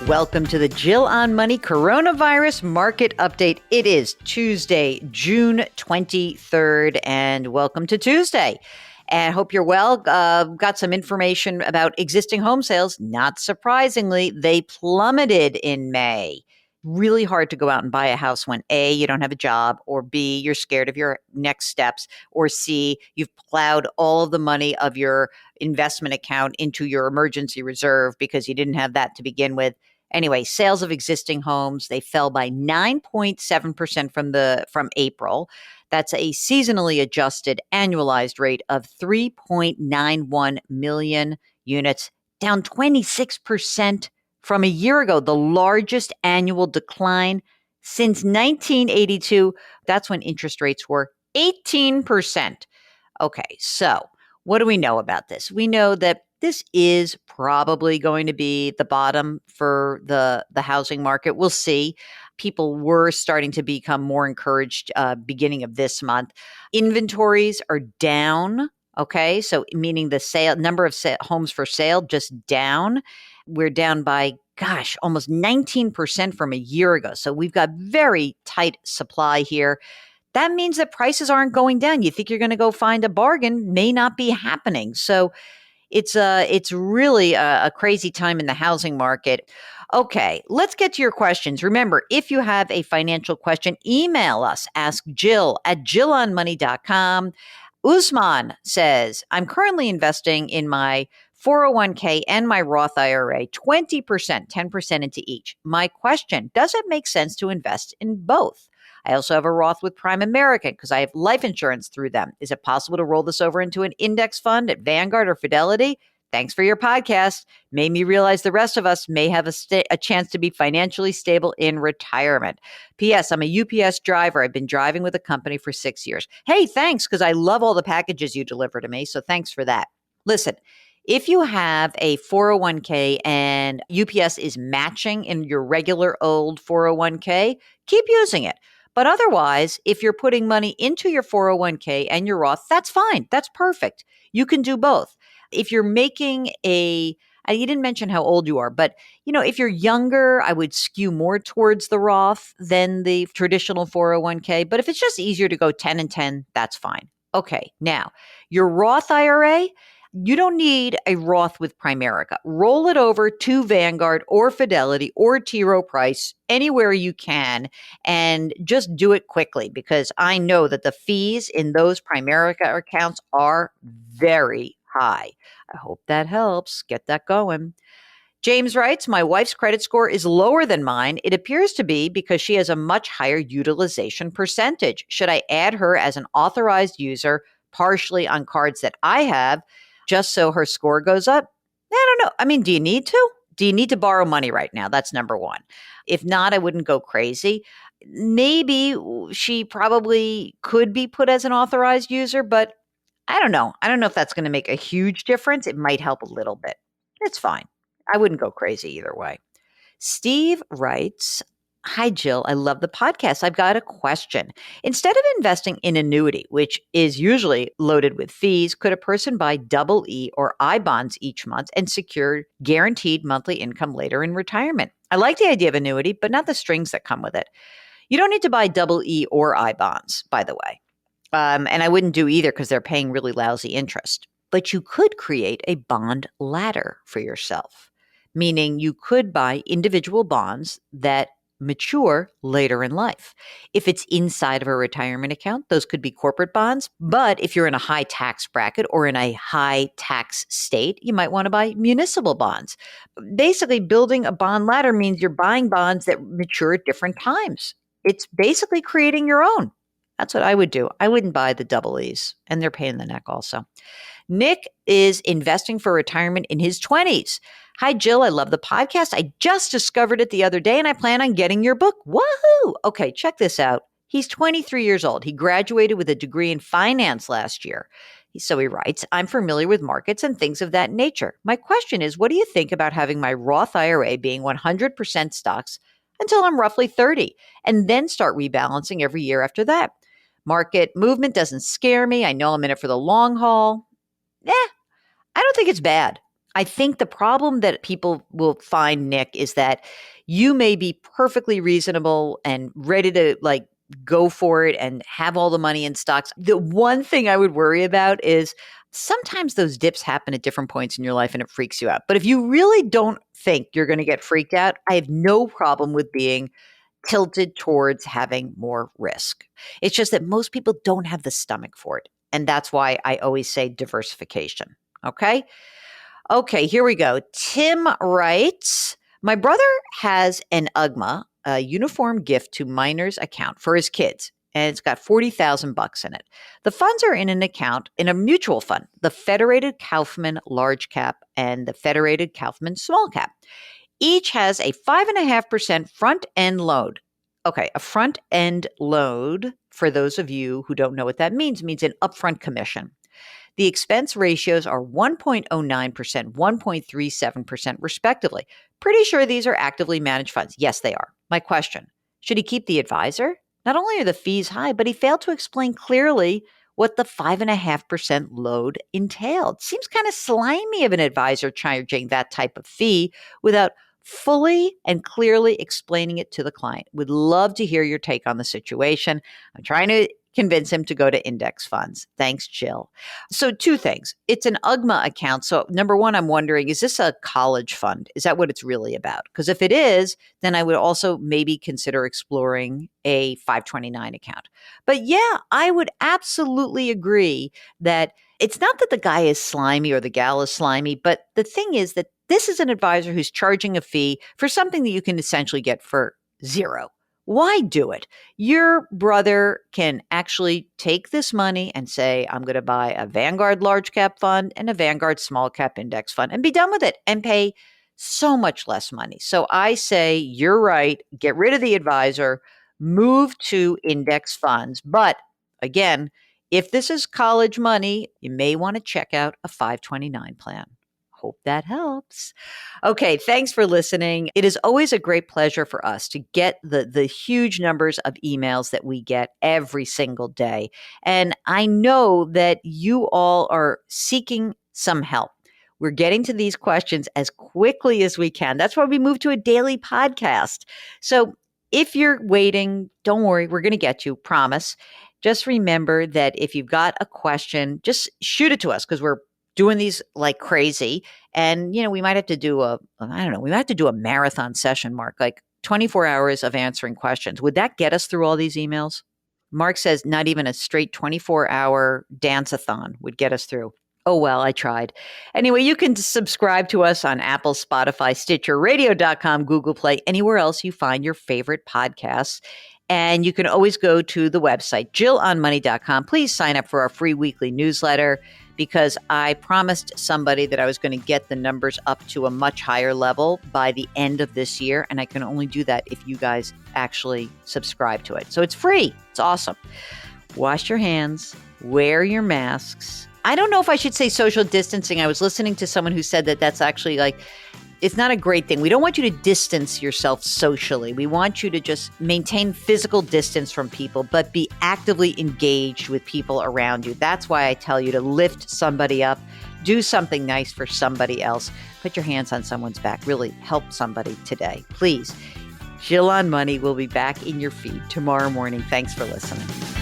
Welcome to the Jill on Money Coronavirus Market Update. It is Tuesday, June 23rd, and welcome to Tuesday. And hope you're well. Got some information about existing home sales. Not surprisingly, they plummeted in May. Really hard to go out and buy a house when A, you don't have a job, or B, you're scared of your next steps, or C, you've plowed all of the money of your investment account into your emergency reserve because you didn't have that to begin with. Anyway, sales of existing homes, they fell by 9.7% from April. That's a seasonally adjusted annualized rate of 3.91 million units, down 26% from a year ago, the largest annual decline since 1982. That's when interest rates were 18%. Okay, so what do we know about this? We know that this is probably going to be the bottom for the housing market. We'll see. People were starting to become more encouraged beginning of this month. Inventories are down. Okay, so meaning the number of homes for sale just down. We're down by, almost 19% from a year ago. So we've got very tight supply here. That means that prices aren't going down. You think you're going to go find a bargain, may not be happening. So it's really a crazy time in the housing market. Okay, let's get to your questions. Remember, if you have a financial question, email us. Ask Jill at jillonmoney.com. Usman says, I'm currently investing in my 401k and my Roth IRA, 20%, 10% into each. My question, does it make sense to invest in both? I also have a Roth with Prime American because I have life insurance through them. Is it possible to roll this over into an index fund at Vanguard or Fidelity? Thanks for your podcast. Made me realize the rest of us may have a chance to be financially stable in retirement. P.S. I'm a UPS driver. I've been driving with a company for 6 years. Hey, thanks, because I love all the packages you deliver to me. So thanks for that. Listen, if you have a 401k and UPS is matching in your regular old 401k, keep using it. But otherwise, if you're putting money into your 401k and your Roth, that's fine. That's perfect. You can do both. If you're making you didn't mention how old you are, but if you're younger, I would skew more towards the Roth than the traditional 401k. But if it's just easier to go 10 and 10, that's fine. Okay, now your Roth IRA, you don't need a Roth with Primerica. Roll it over to Vanguard or Fidelity or T. Rowe Price, anywhere you can, and just do it quickly, because I know that the fees in those Primerica accounts are very high. I hope that helps. Get that going. James writes, my wife's credit score is lower than mine. It appears to be because she has a much higher utilization percentage. Should I add her as an authorized user partially on cards that I have, just so her score goes up? I don't know. I mean, do you need to? Do you need to borrow money right now? That's number one. If not, I wouldn't go crazy. Maybe she probably could be put as an authorized user, but I don't know. I don't know if that's going to make a huge difference. It might help a little bit. It's fine. I wouldn't go crazy either way. Steve writes, hi, Jill. I love the podcast. I've got a question. Instead of investing in annuity, which is usually loaded with fees, could a person buy double E or I bonds each month and secure guaranteed monthly income later in retirement? I like the idea of annuity, but not the strings that come with it. You don't need to buy double E or I bonds, by the way. And I wouldn't do either because they're paying really lousy interest. But you could create a bond ladder for yourself, meaning you could buy individual bonds that mature later in life. If it's inside of a retirement account, those could be corporate bonds. But if you're in a high tax bracket or in a high tax state, you might want to buy municipal bonds. Basically, building a bond ladder means you're buying bonds that mature at different times. It's basically creating your own. That's what I would do. I wouldn't buy the double E's, and they're pain in the neck also. Nick is investing for retirement in his 20s. Hi, Jill. I love the podcast. I just discovered it the other day, and I plan on getting your book. Woohoo! Okay, check this out. He's 23 years old. He graduated with a degree in finance last year. So he writes, I'm familiar with markets and things of that nature. My question is, what do you think about having my Roth IRA being 100% stocks until I'm roughly 30, and then start rebalancing every year after that? Market movement doesn't scare me. I know I'm in it for the long haul. I don't think it's bad. I think the problem that people will find, Nick, is that you may be perfectly reasonable and ready to like go for it and have all the money in stocks. The one thing I would worry about is sometimes those dips happen at different points in your life and it freaks you out. But if you really don't think you're going to get freaked out, I have no problem with being tilted towards having more risk. It's just that most people don't have the stomach for it. And that's why I always say diversification. Okay. Okay, here we go. Tim writes, my brother has an UGMA, a uniform gift to minors account for his kids, and it's got 40,000 bucks in it. The funds are in an account in a mutual fund, the Federated Kaufman Large Cap and the Federated Kaufman Small Cap. Each has a 5.5% front end load. Okay, a front end load, for those of you who don't know what that means an upfront commission. The expense ratios are 1.09%, 1.37%, respectively. Pretty sure these are actively managed funds. Yes, they are. My question, should he keep the advisor? Not only are the fees high, but he failed to explain clearly what the 5.5% load entailed. Seems kind of slimy of an advisor charging that type of fee without fully and clearly explaining it to the client. Would love to hear your take on the situation. I'm trying to convince him to go to index funds. Thanks, Jill. So two things. It's an UGMA account. So number one, I'm wondering, is this a college fund? Is that what it's really about? Because if it is, then I would also maybe consider exploring a 529 account. But yeah, I would absolutely agree that it's not that the guy is slimy or the gal is slimy, but the thing is that this is an advisor who's charging a fee for something that you can essentially get for zero. Why do it? Your brother can actually take this money and say, I'm going to buy a Vanguard large cap fund and a Vanguard small cap index fund and be done with it and pay so much less money. So I say, you're right. Get rid of the advisor, move to index funds. But again, if this is college money, you may want to check out a 529 plan. Hope that helps. Okay, thanks for listening. It is always a great pleasure for us to get the huge numbers of emails that we get every single day. And I know that you all are seeking some help. We're getting to these questions as quickly as we can. That's why we moved to a daily podcast. So if you're waiting, don't worry, we're going to get you, promise. Just remember that if you've got a question, just shoot it to us because we're doing these like crazy. And, we might have to do we might have to do a marathon session, Mark, like 24 hours of answering questions. Would that get us through all these emails? Mark says not even a straight 24-hour dance-a-thon would get us through. Oh, well, I tried. Anyway, you can subscribe to us on Apple, Spotify, Stitcher, radio.com, Google Play, anywhere else you find your favorite podcasts. And you can always go to the website, jillonmoney.com. Please sign up for our free weekly newsletter because I promised somebody that I was going to get the numbers up to a much higher level by the end of this year. And I can only do that if you guys actually subscribe to it. So it's free. It's awesome. Wash your hands, wear your masks. I don't know if I should say social distancing. I was listening to someone who said that that's actually it's not a great thing. We don't want you to distance yourself socially. We want you to just maintain physical distance from people, but be actively engaged with people around you. That's why I tell you to lift somebody up, do something nice for somebody else, put your hands on someone's back, really help somebody today. Please. Jill on Money will be back in your feed tomorrow morning. Thanks for listening.